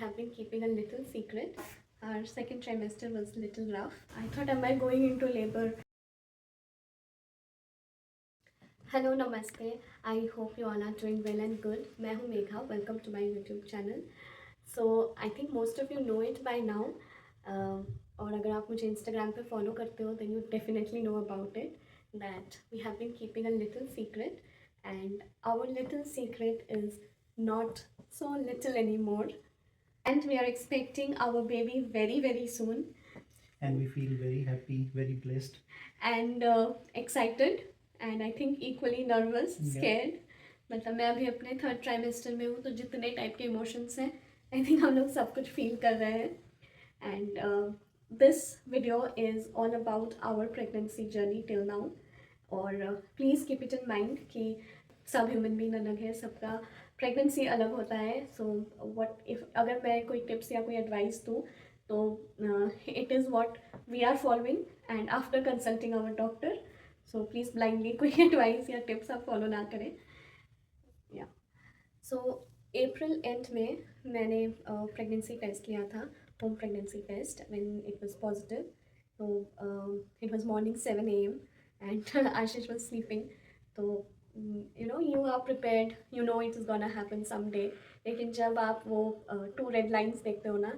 have been keeping a little secret. Our second trimester was little rough. I thought, am I going into labor? Hello, namaste. I hope you all are doing well and good. मैं हूँ Megha. Welcome to my YouTube channel. So I think most of you know it by now. और अगर आप मुझे Instagram पे follow करते हो, then you definitely know about it. That we have been keeping a little secret, and our little secret is not so little anymore. And we are expecting our baby very, very soon. And we feel very happy, very blessed. And excited, and I think equally nervous, scared. मतलब मैं अभी अपने third trimester में हूँ, तो जितने type के emotions हैं आई थिंक हम लोग सब कुछ फील कर रहे हैं. And this video is all about our pregnancy journey till now. और please keep it in mind कि सब ह्यूमन बीइंग अलग है, सबका प्रेगनेंसी अलग होता है. सो व्हाट इफ़ अगर मैं कोई टिप्स या कोई एडवाइस दूँ, तो it is what we are following and after consulting our doctor. So please blindly कोई एडवाइस या टिप्स आप फॉलो ना करें. या सो अप्रैल एंड में मैंने प्रेगनेंसी टेस्ट लिया था, home pregnancy test. When it was positive, तो it was morning 7 AM and Ashish was sleeping. तो you are prepared, you know it is gonna happen someday. लेकिन जब आप वो 2 रेड लाइन्स देखते हो ना,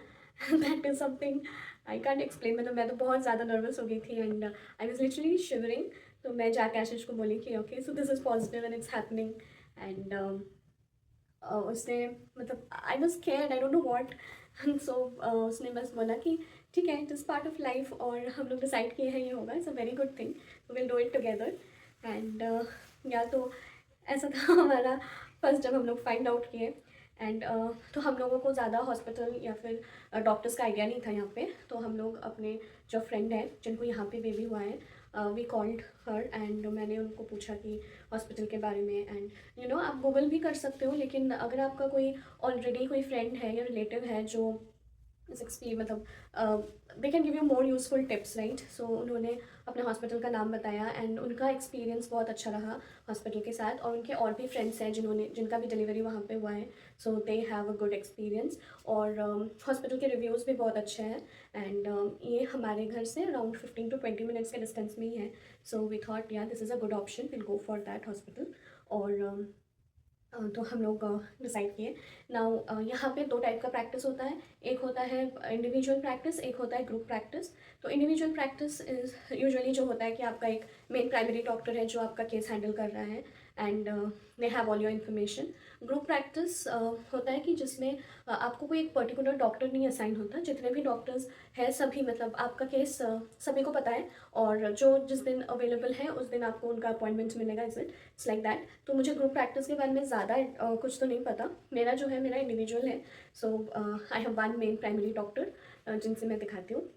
that is something I can't explain. मतलब मैं तो बहुत ज़्यादा नर्वस हो गई थी and I was literally shivering. तो मैं जाके आशीष को बोली कि okay, so this is positive and it's happening. And उसने मतलब I was scared, I don't know what. So उसने बस बोला कि ठीक है, it is part of life, और हम लोग डिसाइड किए हैं ये होगा, it's a very good thing, will do it together. And या तो ऐसा था हमारा फर्स्ट जब हम लोग फाइंड आउट किए. एंड तो हम लोगों को ज़्यादा हॉस्पिटल या फिर डॉक्टर्स का आइडिया नहीं था यहाँ पे. तो हम लोग अपने जो फ्रेंड हैं जिनको यहाँ पे बेबी हुआ है, वी कॉल्ड हर एंड मैंने उनको पूछा कि हॉस्पिटल के बारे में. एंड आप गूगल भी कर सकते हो, लेकिन अगर आपका कोई ऑलरेडी कोई फ्रेंड है या रिलेटिव है जो मतलब they can give you more useful tips, right. So उन्होंने अपने हॉस्पिटल का नाम बताया एंड उनका एक्सपीरियंस बहुत अच्छा रहा हॉस्पिटल के साथ. और उनके और भी फ्रेंड्स हैं जिनका भी डिलीवरी वहाँ पे हुआ है, so they have a good experience. और हॉस्पिटल के रिव्यूज़ भी बहुत अच्छे हैं. एंड ये हमारे घर से अराउंड 15 to 20 मिनट्स के डिस्टेंस में ही है. So we thought yeah this is a good option, will go for that hospital. और तो हम लोग डिसाइड किए. नाउ यहाँ पे 2 टाइप का प्रैक्टिस होता है. एक होता है इंडिविजुअल प्रैक्टिस, एक होता है ग्रुप प्रैक्टिस. तो इंडिविजुअल प्रैक्टिस इज़ यूजुअली जो होता है कि आपका एक मेन प्राइमरी डॉक्टर है जो आपका केस हैंडल कर रहा है and they have all your information. Group practice होता है कि जिसमें आपको कोई एक पर्टिकुलर डॉक्टर नहीं असाइन होता. जितने भी डॉक्टर्स हैं सभी, मतलब आपका केस सभी को पता है, और जो जिस दिन अवेलेबल है उस दिन आपको उनका अपॉइंटमेंट मिलेगा. It's like that. तो मुझे ग्रुप प्रैक्टिस के बारे में ज़्यादा कुछ तो नहीं पता. मेरा जो है मेरा इंडिविजुअल है. So I have 1 main primary doctor जिनसे मैं दिखाती हूँ.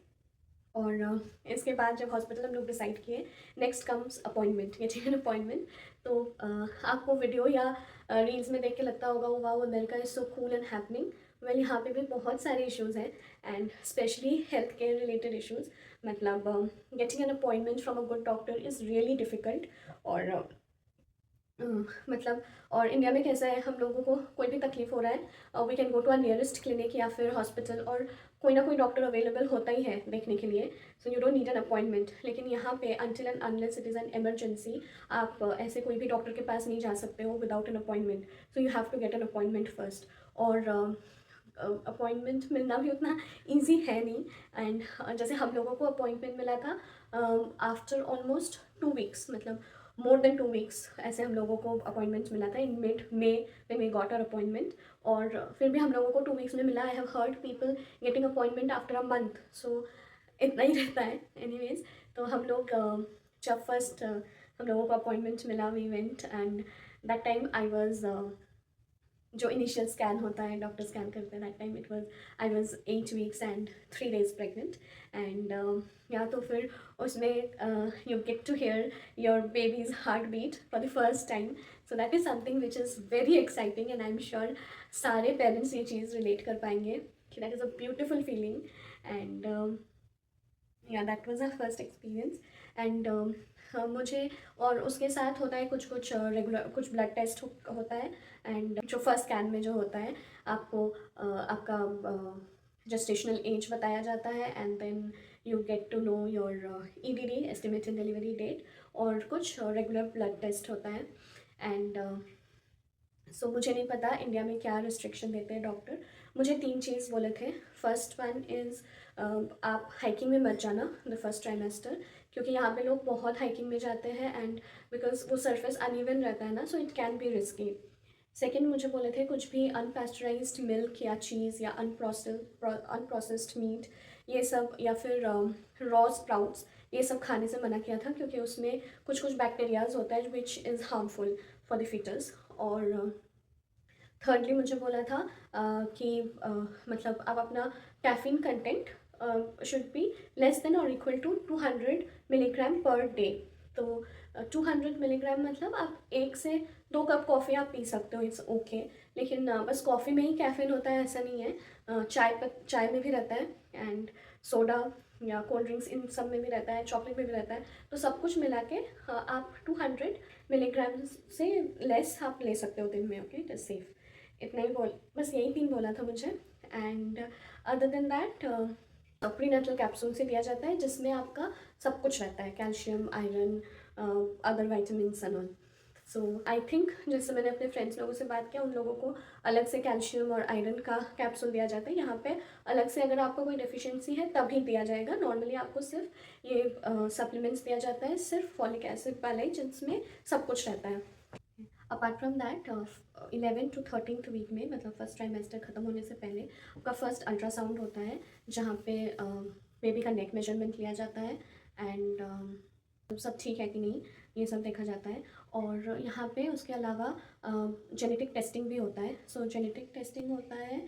और इसके बाद जब हॉस्पिटल हम लोग डिसाइड किए, next comes appointment, getting an appointment. तो आपको वीडियो या रील्स में देख के लगता होगा wow America is so cool and happening. Well, यहाँ पे भी बहुत सारे इश्यूज़ हैं and specially health care related issues. मतलब getting an appointment from a good doctor is really difficult. और मतलब और इंडिया में कैसा है, हम लोगों को कोई भी तकलीफ़ हो रहा है, we can go to our nearest clinic या फिर हॉस्पिटल, और कोई ना कोई डॉक्टर अवेलेबल होता ही है देखने के लिए. So you don't need an appointment. लेकिन यहाँ पे until and unless it is an emergency, आप ऐसे कोई भी डॉक्टर के पास नहीं जा सकते हो without an appointment. So you have to get an appointment first. और अपॉइंटमेंट मिलना भी उतना ईजी है नहीं. एंड जैसे हम लोगों को अपॉइंटमेंट मिला था आफ्टर ऑलमोस्ट 2 weeks, मतलब मोर देन 2 weeks ऐसे हम लोगों को अपॉइंटमेंट मिला था in mid May when we got our appointment. और फिर भी हम लोगों को 2 weeks में मिला. I have heard people getting appointment after a month. So इतना ही रहता है एनीवेज. तो हम लोग जब फर्स्ट हम लोगों को अपॉइंटमेंट मिला, we went and that time I was जो इनिशियल स्कैन होता है, डॉक्टर स्कैन करते हैं, that time it was I was 8 weeks and 3 days pregnant. And या तो फिर उसमें you get to hear your baby's heart beat for the first time. So that is something which is very exciting and I am sure सारे parents ये चीज़ relate कर पाएंगे कि that is a beautiful feeling. And yeah that was our first experience. And मुझे और उसके साथ होता है कुछ कुछ रेगुलर कुछ ब्लड टेस्ट होता है। एंड जो फर्स्ट स्कैन में जो होता है आपको आपका जेस्टेशनल एज बताया जाता है, and then you get to know your EDD, estimated delivery date, और कुछ रेगुलर ब्लड टेस्ट होता है। एंड सो मुझे नहीं पता इंडिया में क्या रिस्ट्रिक्शन देते हैं डॉक्टर। मुझे 3 चीज़ बोले थे। फर्स्ट वन इज़ आप हाइकिंग में मत जाना द फर्स्ट ट्राइमेस्टर, क्योंकि यहाँ पे लोग बहुत हाइकिंग में जाते हैं, एंड बिकॉज वो सरफेस अनइवन रहता है ना, so it can be risky. Second मुझे बोले थे कुछ भी अनपेस्चराइज्ड मिल्क या चीज़ या अनप्रोसेस्ड मीट ये सब, या फिर रॉ स्प्राउट्स, ये सब खाने से मना किया था, क्योंकि उसमें कुछ कुछ बैक्टीरियाज होता है which is harmful for the foetus. और थर्डली मुझे बोला था कि मतलब आप अपना caffeine content should be less than और equal to 200 milligram per day. तो 200 मिलीग्राम मतलब आप 1 से 2 कप कॉफ़ी आप पी सकते हो, इट्स ओके। लेकिन बस कॉफ़ी में ही कैफीन होता है ऐसा नहीं है, चाय में भी रहता है, एंड सोडा या कोल्ड ड्रिंक्स इन सब में भी रहता है, चॉकलेट में भी रहता है। तो सब कुछ मिला के आप 200 मिलीग्राम से लेस आप ले सकते हो दिन में, ओके, इट इज़ सेफ। इतना ही बस यही 3 बोला था मुझे। And other than that prenatal capsule से दिया जाता है, जिसमें आपका सब कुछ रहता है, calcium, iron, other vitamins and all. So I think जैसे मैंने अपने फ्रेंड्स लोगों से बात किया, उन लोगों को अलग से कैल्शियम और आयरन का कैप्सूल दिया जाता है। यहाँ पे अलग से अगर आपको कोई डेफिशिएंसी है तभी दिया जाएगा। नॉर्मली आपको सिर्फ ये सप्लीमेंट्स दिया जाता है, सिर्फ फॉलिक एसिड वाले, जिसमें सब कुछ रहता है। Apart from that 11 to 13th week में, मतलब फर्स्ट ट्राइमेस्टर ख़त्म होने से पहले, आपका फर्स्ट अल्ट्रासाउंड होता है, जहाँ पे बेबी का नेक मेजरमेंट लिया जाता है, एंड सब ठीक है कि नहीं ये सब देखा जाता है। और यहाँ पे उसके अलावा जेनेटिक टेस्टिंग भी होता है। सो जेनेटिक टेस्टिंग होता है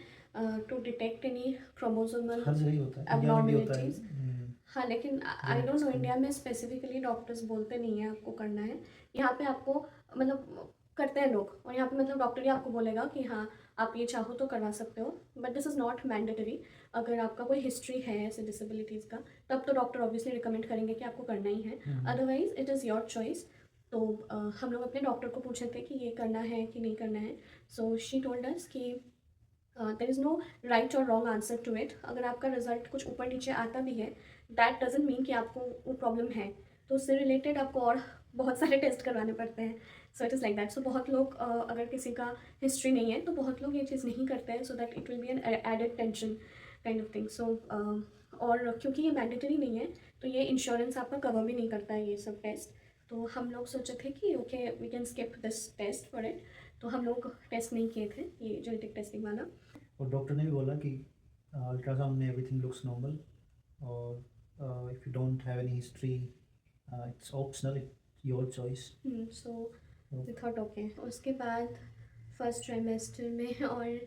टू डिटेक्ट एनी क्रोमोसोमल हर जगह ही होता है, इंडिया में भी होता है। abnormalities। हाँ, लेकिन आई डोंट नो इंडिया में स्पेसिफिकली डॉक्टर्स बोलते नहीं हैं आपको करना है। यहाँ पे आपको मतलब करते हैं लोग, और यहाँ पे मतलब डॉक्टर ही आपको बोलेगा कि हाँ आप ये चाहो तो करवा सकते हो, but this is not mandatory. अगर आपका कोई हिस्ट्री है ऐसे डिसेबिलिटीज़ का, तब तो डॉक्टर ऑब्वियसली रिकमेंड करेंगे कि आपको करना ही है, otherwise it is your choice. तो हम लोग अपने डॉक्टर को पूछे थे कि ये करना है कि नहीं करना है। सो शी टोल्ड अस कि देर इज़ नो राइट और रॉन्ग आंसर टू इट। अगर आपका रिजल्ट कुछ ऊपर नीचे आता भी है, दैट डजेंट मीन कि आपको वो प्रॉब्लम है, तो उससे रिलेटेड आपको और बहुत सारे टेस्ट करवाने पड़ते हैं। So it is like that. So बहुत लोग अगर किसी का हिस्ट्री नहीं है तो बहुत लोग ये चीज़ नहीं करते हैं, so that it will be an added tension kind of thing. So और क्योंकि ये मैंडेटरी नहीं है, तो ये इंश्योरेंस आपका कवर भी नहीं करता है ये सब टेस्ट। तो हम लोग सोचे थे कि okay we can skip this test for it, तो हम लोग टेस्ट नहीं किए थे ये जेनेटिक टेस्टिंग वाला। और डॉक्टर ने भी बोला कि अल्ट्रासाउंड में एवरीथिंग लुक्स नॉर्मल, और if you don't have any history it's optional, it's your choice. So we thought okay. उसके बाद फर्स्ट ट्राइमेस्टर में, और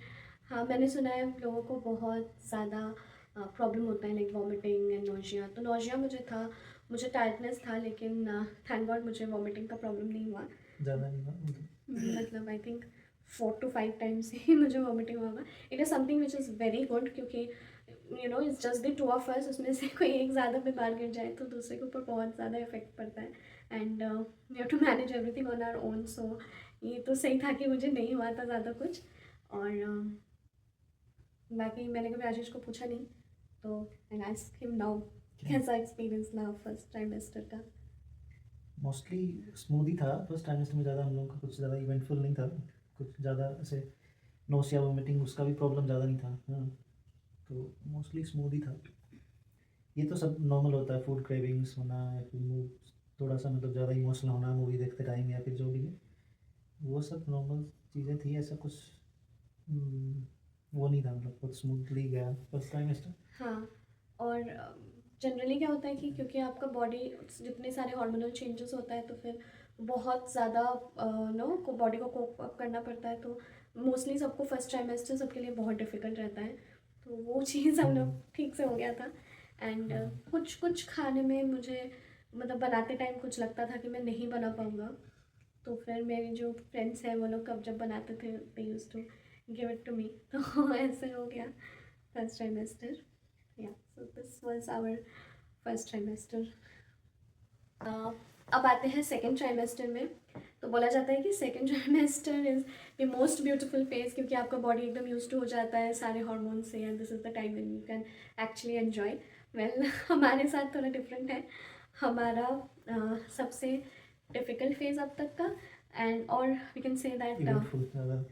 हाँ मैंने सुना है लोगों को बहुत ज़्यादा प्रॉब्लम होता है, लाइक वॉमिटिंग एंड नोजिया। तो नोजिया मुझे था, मुझे टायर्डनेस था, लेकिन थैंक गॉड मुझे वॉमिटिंग का प्रॉब्लम नहीं हुआ। ज़्यादा नहीं हुआ मतलब आई थिंक 4 to 5 टाइम्स ही मुझे वॉमिटिंग होगा। It is something which is very good, क्योंकि you know it's just the 2 of us, उसमें से कोई एक ज़्यादा बीमार गिर जाए तो दूसरे के ऊपर बहुत ज़्यादा इफेक्ट पड़ता है, and we have to manage everything on our own. So ये तो सही था कि मुझे नहीं हुआ था ज़्यादा कुछ। और बाकी मैंने कभी आशीष को पूछा नहीं, तो एंड आस्क हिम नाउ कैसा एक्सपीरियंस रहा फर्स्ट ट्राइमेस्टर का। मोस्टली स्मूथ ही था फर्स्ट ट्राइमेस्टर में, ज़्यादा हम लोग का कुछ ज़्यादा इवेंटफुल नहीं था, कुछ ज़्यादा ऐसे नोसिया वोमिटिंग उसका भी प्रॉब्लम ज़्यादा नहीं था। हाँ, तो मोस्टली स्मूथ ही था। ये तो सब नॉर्मल होता है, फूड क्रेविंग्स होना या फिर मूड थोड़ा सा मतलब ज़्यादा इमोशनल होना मूवी देखते टाइम, या फिर जो भी है, वो सब नॉर्मल चीज़ें थी। ऐसा कुछ वो नहीं था, मतलब बहुत स्मूथली गया फर्स्ट ट्राइमेस्टर। हाँ, और जनरली क्या होता है कि क्योंकि आपका बॉडी जितने सारे हार्मोनल चेंजेस होता है, तो फिर बहुत ज़्यादा नो को बॉडी को कोप अप करना पड़ता है, तो मोस्टली सबको फर्स्ट ट्राइमेस्टर सबके लिए बहुत डिफ़िकल्ट रहता है। तो वो चीज़ हम लोग ठीक से हो गया था। एंड कुछ कुछ खाने में मुझे मतलब बनाते टाइम कुछ लगता था कि मैं नहीं बना पाऊँगा, तो फिर मेरे जो फ्रेंड्स हैं वो लोग कब जब बनाते थे they used to give it to me, तो ऐसे हो गया first trimester. Yeah, so this was our first trimester. अब आते हैं सेकेंड ट्राइमेस्टर में। तो बोला जाता है कि second trimester is the most beautiful phase, क्योंकि आपका बॉडी एकदम यूज टू हो जाता है सारे हार्मोन से, and this is the time when you can actually enjoy. Well हमारे साथ थोड़ा डिफरेंट है। हमारा सबसे डिफ़िकल्ट फेज़ अब तक का, एंड और we can say that eventful ज़्यादा।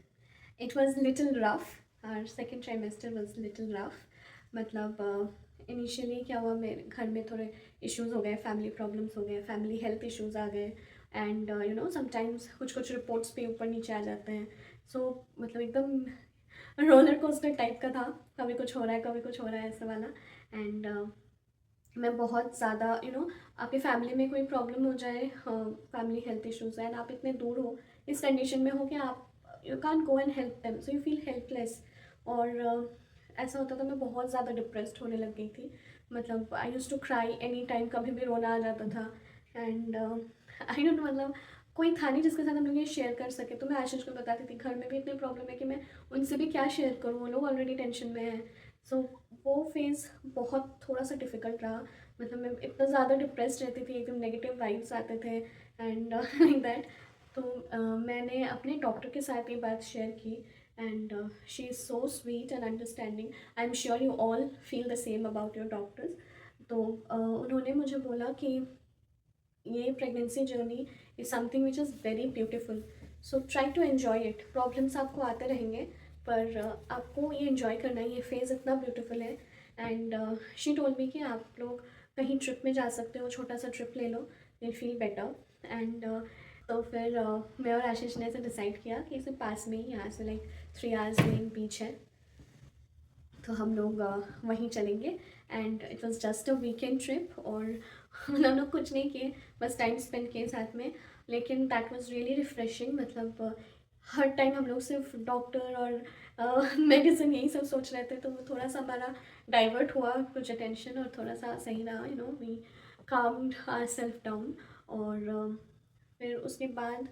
It was little rough. Our second trimester was little rough. मतलब इनिशियली क्या हुआ, मेरे घर में थोड़े इश्यूज हो गए, फैमिली प्रॉब्लम्स हो गए, फैमिली हेल्थ इश्यूज आ गए, एंड यू नो समटाइम्स कुछ कुछ रिपोर्ट्स पे ऊपर नीचे आ जाते हैं। सो मतलब एकदम रोलर कोस्टर टाइप का था, कभी कुछ हो रहा है कभी कुछ हो रहा है ऐसा वाला। एंड मैं बहुत ज़्यादा यू नो, आपकी फैमिली में कोई प्रॉब्लम हो जाए, फैमिली हेल्थ इश्यूज है, एंड आप इतने दूर हो, इस कंडीशन में हो कि आप you can't go and help them, so you feel helpless. और ऐसा होता था, मैं बहुत ज़्यादा डिप्रेस्ड होने लग गई थी। मतलब I used to cry any time, कभी भी रोना आ जाता था। एंड आई डोंट, मतलब कोई था नहीं जिसके साथ हम लोग ये शेयर कर सके। तो मैं आशीष को बताती थी, घर में भी इतनी प्रॉब्लम है कि मैं उनसे भी क्या शेयर करूँ, वो लोग ऑलरेडी टेंशन में हैं। सो वो फेज़ बहुत थोड़ा सा डिफ़िकल्ट रहा। मतलब मैं इतना ज़्यादा डिप्रेस्ड रहती थी, एकदम नेगेटिव वाइब्स आते थे, एंड लाइक दैट। तो मैंने अपने डॉक्टर के साथ ये बात शेयर की, and she is so sweet and understanding. I am sure you all feel the same about your doctors. तो उन्होंने मुझे बोला कि ये pregnancy journey is something which is very beautiful, so try to enjoy it. Problems आपको आते रहेंगे, पर आपको ये एन्जॉय करना है, ये फेज़ इतना ब्यूटिफुल है। एंड शी टोल्ड मी कि आप लोग कहीं ट्रिप में जा सकते हो, छोटा सा ट्रिप ले लो, यू फील बेटर। एंड तो फिर मैं और आशीष ने ऐसे डिसाइड किया कि इसे पास में ही, यहाँ से लाइक 3 आवर्स में बीच है, तो हम लोग वहीं चलेंगे। And it was just a weekend trip, और हम लोग कुछ नहीं किए, बस टाइम स्पेंड किए साथ में। लेकिन दैट वाज रियली रिफ्रेशिंग। मतलब हर टाइम हम लोग सिर्फ डॉक्टर और मेडिसिन यही सब सोच रहे थे, तो वो थोड़ा सा हमारा डाइवर्ट हुआ कुछ अटेंशन, और थोड़ा सा सही रहा, you know we calmed our self down. और फिर उसके बाद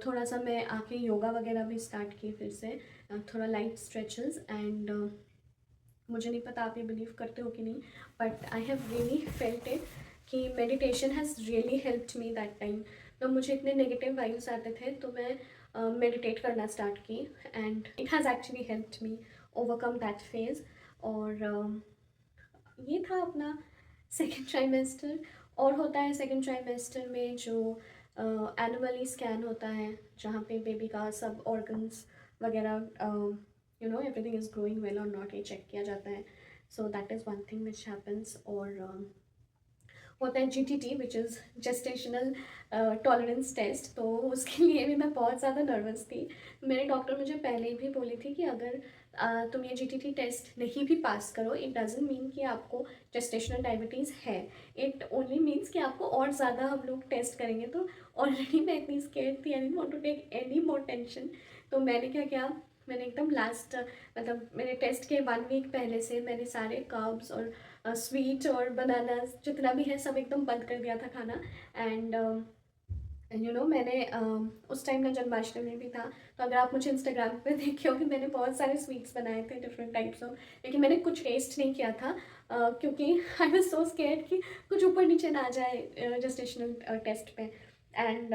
थोड़ा सा मैं आके योगा वगैरह भी स्टार्ट की फिर से, थोड़ा लाइट स्ट्रेचेस। एंड मुझे नहीं पता आप ये बिलीव करते हो कि नहीं, but I have really felt it कि meditation has really helped me that time. तो मुझे इतने नेगेटिव वाइब्स आते थे, तो मैं मेडिटेट करना स्टार्ट की, and it has actually helped me overcome that phase. और ये था अपना सेकेंड ट्राइमेस्टर। और होता है सेकेंड ट्राइमेस्टर में जो एनुअली स्कैन होता है, जहाँ पे बेबी का सब ऑर्गन्स वगैरह, you know everything is growing well और नॉट, ये चेक किया जाता है। So that is one thing which happens. और होता है GTT which is gestational tolerance test. तो उसके लिए भी मैं बहुत ज़्यादा नर्वस थी। मेरे डॉक्टर मुझे पहले भी बोली थी कि अगर तुम ये GTT टेस्ट नहीं भी पास करो, इट डजेंट मीन कि आपको जेस्टेशनल डायबिटीज़ है, इट ओनली मीन्स कि आपको और ज़्यादा हम लोग टेस्ट करेंगे। तो ऑलरेडी मैं इतनी स्केर्ड थी, I didn't want to take any more tension. तो मैंने क्या किया, मैंने एकदम लास्ट, मतलब मेरे टेस्ट के 1 वीक पहले से मैंने सारे कार्ब्स और स्वीट और बनानास जितना भी है सब एकदम बंद कर दिया था खाना। एंड यू नो मैंने उस टाइम ना जन्माष्टमी भी था, तो अगर आप मुझे इंस्टाग्राम पे देखे हो कि मैंने बहुत सारे स्वीट्स बनाए थे डिफरेंट टाइप्स ऑफ, लेकिन मैंने कुछ टेस्ट नहीं किया था, क्योंकि आई वाज सो स्केर्ड कि कुछ ऊपर नीचे ना आ जाए जेस्टेशनल टेस्ट पे। एंड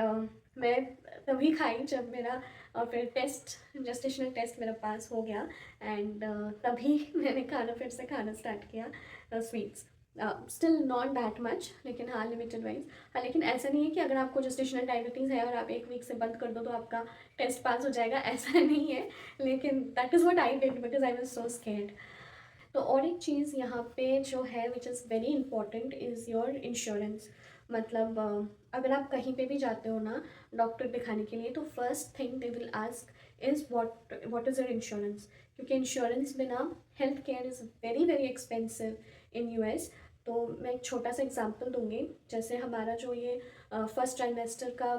मैं तभी खाई जब मेरा फिर टेस्ट, जेस्टेशनल टेस्ट मेरा पास हो गया। एंड तभी मैंने खाना फिर से खाना स्टार्ट किया sweets. Still not that much, लेकिन हाँ लिमिटेड वाइज। हाँ लेकिन ऐसा नहीं है कि अगर आपको जेस्टेशनल डायबिटीज़ है और आप 1 वीक से बंद कर दो तो आपका टेस्ट पास हो जाएगा, ऐसा नहीं है। लेकिन that is what I did because I was so scared. तो और एक चीज़ यहाँ पे जो है which is very important is your insurance. मतलब अगर आप कहीं पे भी जाते हो ना डॉक्टर दिखाने के लिए, तो first thing they will ask is what is your insurance, क्योंकि इंश्योरेंस बिना health care is very very expensive in US। तो मैं एक छोटा सा एग्जांपल दूंगी। जैसे हमारा जो ये फर्स्ट ट्राइमेस्टर का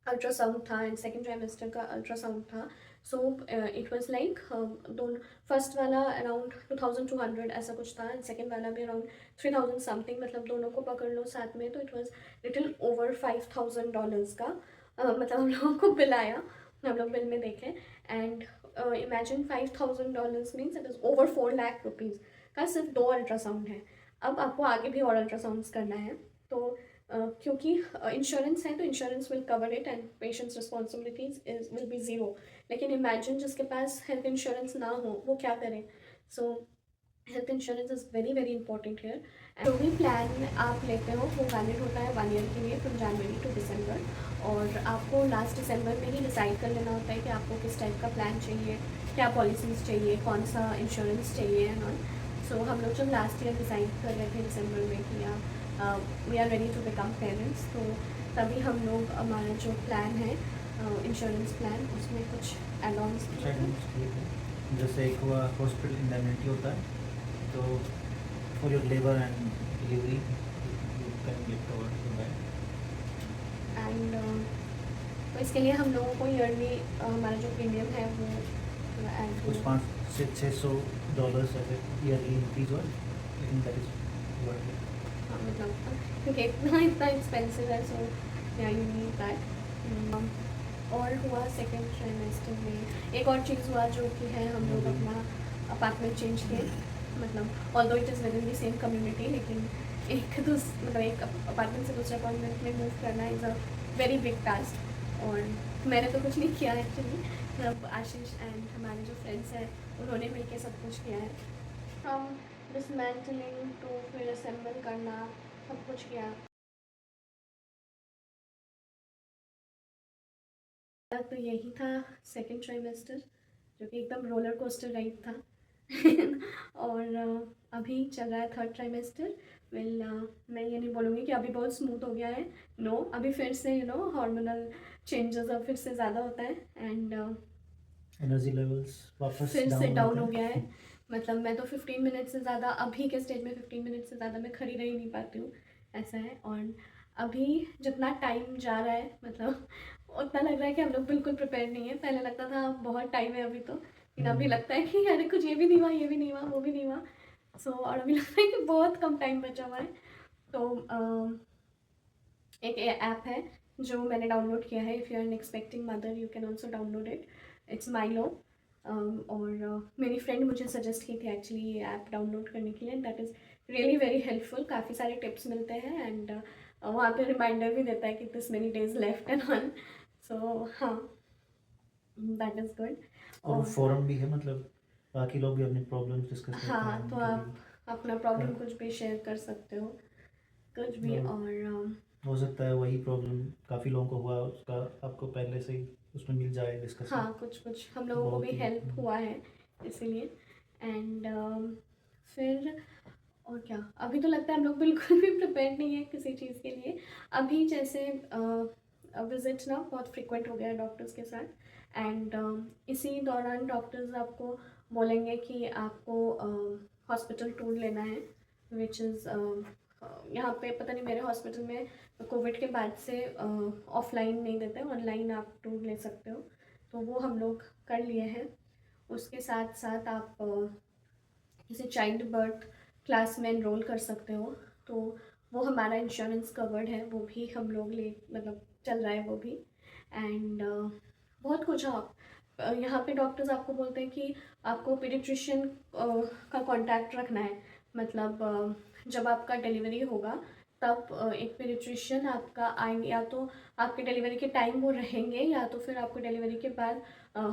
अल्ट्रासाउंड था एंड सेकेंड ट्राइमेस्टर का अल्ट्रासाउंड था, सो इट वाज लाइक दोनों, फर्स्ट वाला अराउंड 2200 ऐसा कुछ था, एंड सेकेंड वाला भी अराउंड 3000 समथिंग। मतलब दोनों को पकड़ लो साथ में तो इट वाज लिटिल ओवर $5000 का मतलब हम लोगों को बिल आया, हम लोग बिल में देखें। And imagine $5000 means it is over 4 lakh rupees का सिर्फ 2 अल्ट्रासाउंड है। अब आपको आगे भी और अल्ट्रासाउंड्स करना है। तो क्योंकि इंश्योरेंस है तो insurance will cover it and patients responsibilities is will be zero. लेकिन इमेजिन जिसके पास हेल्थ इंश्योरेंस ना हो वो क्या करे। So health insurance is very very important here. जो भी प्लान आप लेते हो वो वैलिड होता है 1 ईयर के लिए फ्रॉम जनवरी टू दिसंबर, और आपको लास्ट दिसंबर में ही डिसाइड कर लेना होता है कि आपको किस टाइप का प्लान चाहिए, क्या पॉलिसीज़ चाहिए, कौन सा इंश्योरेंस चाहिए एंड ऑल। सो हम लोग जब लास्ट ईयर डिसाइड कर रहे थे दिसंबर में कि we are ready to become parents, तो तभी हम लोग हमारा जो प्लान है इंश्योरेंस प्लान उसमें कुछ एड-ऑन्स जैसे एक हुआ हॉस्पिटल इंडेमनिटी होता है, तो for your labour and delivery you can get covered for that. And तो इसके लिए हम लोगों को ईयरली हमारा जो प्रीमियम है वो ऐड कुछ $500 से $600 ऐसे ईयरली इंक्रीज हुआ, लेकिन दैट इज वर्थ इट। हाँ मतलब क्योंकि इतना एक्सपेंसिव है, सो या यू नीड दैट। और हुआ सेकेंड ट्राइमेस्टर में एक और चीज़ हुआ जो कि है हम लोग अपना अपार्टमेंट चेंज किए। मतलब although it is with in the same community, लेकिन एक अपार्टमेंट से दूसरे अपार्टमेंट में मूव करना is a very big task. और मैंने तो कुछ नहीं किया एक्चुअली, मतलब आशीष एंड हमारे जो फ्रेंड्स हैं उन्होंने मिलके सब कुछ किया है, फ्रॉम डिसमेंटलिंग टू फिर असेंबल करना, सब कुछ किया। तो यही था सेकेंड ट्राइमेस्टर, जो कि एकदम रोलर कोस्टर राइड था। और अभी चल रहा है थर्ड ट्राइमेस्टर। वेल मैं ये नहीं बोलूँगी कि अभी बहुत स्मूथ हो गया है, नो अभी फिर से हार्मोनल चेंजेस अब फिर से ज़्यादा होता है एंड एनर्जी लेवल्स वापस फिर से डाउन हो गया है। है। मतलब मैं तो 15 मिनट से ज़्यादा अभी के स्टेज में 15 मिनट से ज़्यादा मैं खड़ी रह ही नहीं पाती हूँ, ऐसा है। और अभी जितना टाइम जा रहा है मतलब उतना लग रहा है कि हम लोग बिल्कुल प्रिपेयर नहीं है। पहले लगता था बहुत टाइम है अभी तो, लेकिन अभी लगता है कि अरे कुछ ये भी नहीं हुआ, ये भी नहीं हुआ, वो भी नहीं हुआ। सो और अभी लगता है कि बहुत कम टाइम बचा हुआ है। तो एक ऐप है जो मैंने डाउनलोड किया है, if you are an expecting mother you can also download it, it's Mylo. और मेरी फ्रेंड मुझे सजेस्ट की थी एक्चुअली ये ऐप डाउनलोड करने के लिए, that is really very helpful. काफ़ी सारे टिप्स मिलते हैं एंड वहाँ पे रिमाइंडर भी देता है कि this many days left and all. So हाँ, दैट इज़ गुड। और और फोरम भी है, मतलब बाकी लोग भी अपनी प्रॉब्लम्स डिस्कस करते हाँ, हैं तो उनके आप अपना प्रॉब्लम हाँ। कुछ भी शेयर कर सकते हो, कुछ भी। और और हो सकता है वही प्रॉब्लम काफ़ी लोगों को हुआ, उसका आपको पहले से ही उसमें मिल जाए डिस्कशन। हाँ, कुछ कुछ हम लोगों को भी बहुत ही हेल्प हुआ है इसीलिए। एंड फिर और क्या, अभी तो लगता है हम लोग बिल्कुल भी प्रिपेयर नहीं है किसी चीज़ के लिए। अभी जैसे विजिट ना बहुत फ्रिक्वेंट हो गया है डॉक्टर्स के साथ एंड इसी दौरान डॉक्टर्स आपको बोलेंगे कि आपको हॉस्पिटल टूर लेना है, विच इज़ यहाँ पे पता नहीं मेरे हॉस्पिटल में कोविड के बाद से ऑफलाइन नहीं देते, ऑनलाइन आप टूर ले सकते हो, तो वो हम लोग कर लिए हैं। उसके साथ साथ आप जैसे चाइल्ड बर्थ क्लास में एनरोल कर सकते हो, तो वो हमारा इंश्योरेंस कवर्ड है, वो भी हम लोग ले मतलब चल रहा है वो भी। एंड बहुत कुछ आप यहाँ पे डॉक्टर्स आपको बोलते हैं कि आपको पीडियाट्रिशियन का कांटेक्ट रखना है। मतलब जब आपका डिलीवरी होगा तब एक पीडियाट्रिशियन आपका आएंगे, या तो आपके डिलीवरी के टाइम वो रहेंगे या तो फिर आपको डिलीवरी के बाद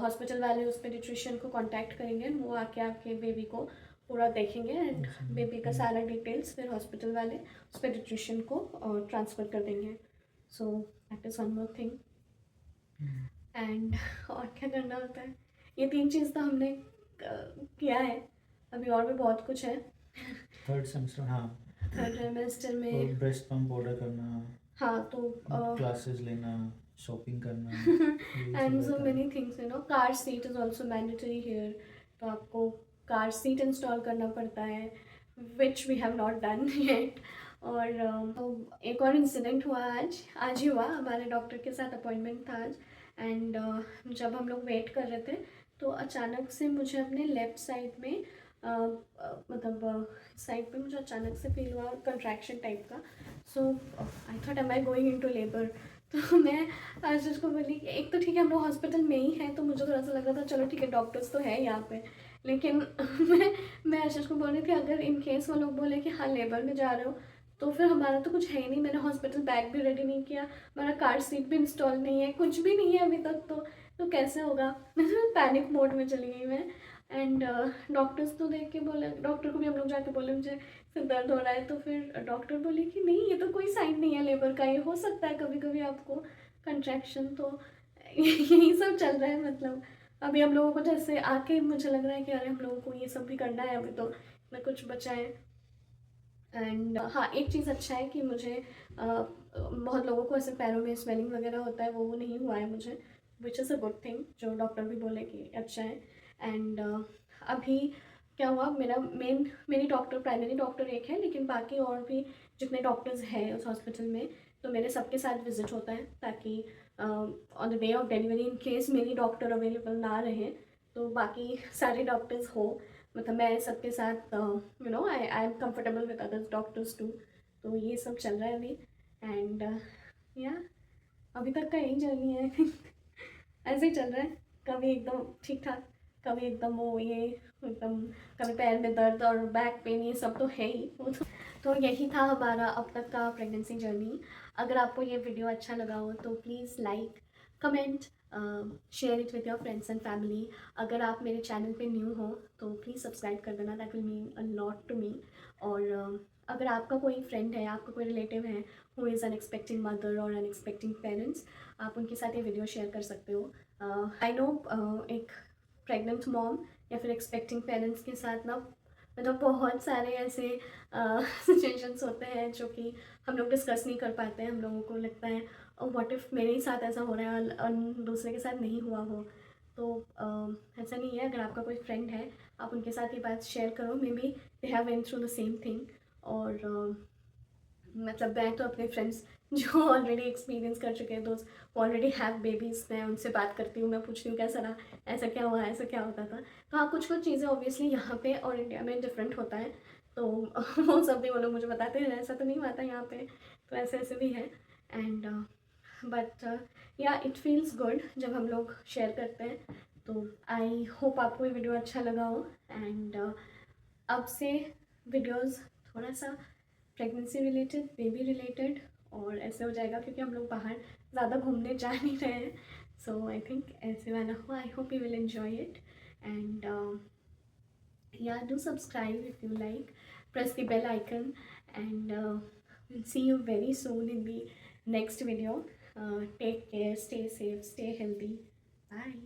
हॉस्पिटल वाले उस पीडियाट्रिशियन को कांटेक्ट करेंगे, वो आके आपके बेबी को पूरा देखेंगे एंड बेबी का सारा डिटेल्स फिर हॉस्पिटल वाले उस पीडियाट्रिशियन को ट्रांसफ़र कर देंगे। सो that is one more thing. And और क्या करना होता है, ये 3 चीज़ तो हमने किया है, अभी और भी बहुत कुछ है। थर्ड सेमेस्टर हाँ, थर्ड ट्राइमेस्टर और में ब्रेस्ट पंप ऑर्डर करना, हाँ तो क्लासेस लेना, शॉपिंग करना, यही सब एंड सो रहता है। Many things car seat is also mandatory here, तो आपको कार सीट इंस्टॉल करना पड़ता है, which we have not done yet. और एक और इंसिडेंट हुआ आज ही हुआ, हमारे डॉक्टर के साथ अपॉइंटमेंट था आज एंड जब हम लोग वेट कर रहे थे तो अचानक से मुझे अपने लेफ़्ट साइड में मतलब साइड पे मुझे अचानक से फील हुआ कंट्रैक्शन टाइप का। So I thought am I going into labour. तो मैं आशीष को बोली कि एक तो ठीक है हम लोग हॉस्पिटल में ही हैं, तो मुझे थोड़ा सा लग रहा था चलो ठीक है डॉक्टर्स तो है यहाँ पे, लेकिन मैं आशीष को बोल रही थी अगर इन केस वो लोग बोले कि हाँ लेबर में जा रहे हो तो फिर हमारा तो कुछ है ही नहीं। मैंने हॉस्पिटल बैग भी रेडी नहीं किया, हमारा कार सीट भी इंस्टॉल नहीं है, कुछ भी नहीं है अभी तक। तो कैसे होगा? मैं पैनिक मोड में चली गई मैं। एंड डॉक्टर्स तो देख के बोले, डॉक्टर को भी हम लोग जाके बोले मुझे सिर दर्द हो रहा है, तो फिर डॉक्टर बोले कि नहीं ये तो कोई साइन नहीं है लेबर का, ये हो सकता है कभी कभी आपको कंट्रैक्शन। तो यही सब चल रहा है। मतलब अभी हम लोगों को जैसे आके मुझे लग रहा है कि अरे हम लोगों को ये सब भी करना है, अभी तो ना कुछ बचा है। एंड हाँ एक चीज़ अच्छा है कि मुझे बहुत लोगों को ऐसे पैरों में स्वेलिंग वगैरह होता है, वो नहीं हुआ है मुझे, which is a good thing, जो डॉक्टर भी बोले कि अच्छा है। एंड अभी क्या हुआ, मेरी डॉक्टर, प्राइमरी डॉक्टर एक है, लेकिन बाकी और भी जितने डॉक्टर्स हैं उस हॉस्पिटल में तो मेरे सबके साथ विजिट होता है, ताकि on the day of delivery in case मेरी डॉक्टर अवेलेबल ना रहे तो बाकी सारे डॉक्टर्स हो। मतलब मैं सबके साथ I am comfortable with other doctors too. तो ये सब चल रहा है अभी। एंड या अभी तक का यही जर्नी है। ऐसे ही चल रहा है, कभी एकदम ठीक ठाक, कभी एकदम वो ये एकदम, कभी पैर में दर्द और बैक पेन, ये सब तो है ही वो तो यही था हमारा अब तक का प्रेगनेंसी जर्नी। अगर आपको ये वीडियो अच्छा लगा हो तो please like, comment, share it with your friends and family. अगर आप मेरे चैनल पे न्यू हो तो प्लीज़ सब्सक्राइब कर देना, that will mean a lot to me. और अगर आपका कोई फ्रेंड है, आपका कोई रिलेटिव है हु इज़ अनएक्सपेक्टिंग मदर और अनएक्सपेक्टिंग पेरेंट्स, आप उनके साथ ये वीडियो शेयर कर सकते हो। आई नो एक प्रेग्नेंट मॉम या फिर एक्सपेक्टिंग पेरेंट्स के साथ ना मतलब बहुत सारे ऐसे सिचुएशंस होते हैं जो कि हम लोग डिस्कस नहीं कर पाते हैं। हम लोगों को लगता है व्हाट इफ़ मेरे ही साथ ऐसा हो रहा है और दूसरे के साथ नहीं हुआ हो। तो ऐसा नहीं है, अगर आपका कोई फ्रेंड है आप उनके साथ ये बात शेयर करो, may be they have went through the same thing. और मतलब मैं तो अपने फ्रेंड्स जो ऑलरेडी एक्सपीरियंस कर चुके हैं, दोस्त ऑलरेडी हैव बेबीज़, मैं उनसे बात करती हूँ, मैं पूछती हूँ कैसा रहा, ऐसा क्या हुआ, ऐसा क्या होता था। तो हाँ कुछ कुछ चीज़ें ऑब्वियसली यहाँ पे और इंडिया में डिफरेंट होता है। तो वो सब भी वो लोग मुझे बताते हैं ऐसा तो नहीं हुआ था यहाँ पे, तो ऐसे ऐसे भी है। एंड बट या इट फील्स गुड जब हम लोग शेयर करते हैं। तो आई होप आपको ये वीडियो अच्छा लगा हो। एंड अब से वीडियोस थोड़ा सा प्रेगनेंसी रिलेटेड, बेबी रिलेटेड और ऐसे हो जाएगा, क्योंकि हम लोग बाहर ज़्यादा घूमने जा नहीं रहे हैं। सो आई थिंक ऐसे वाला हो, I hope you will enjoy it. And yeah, do subscribe if you like, press the bell icon, and we'll see you very soon in the next video. Take care, stay safe, stay healthy. Bye.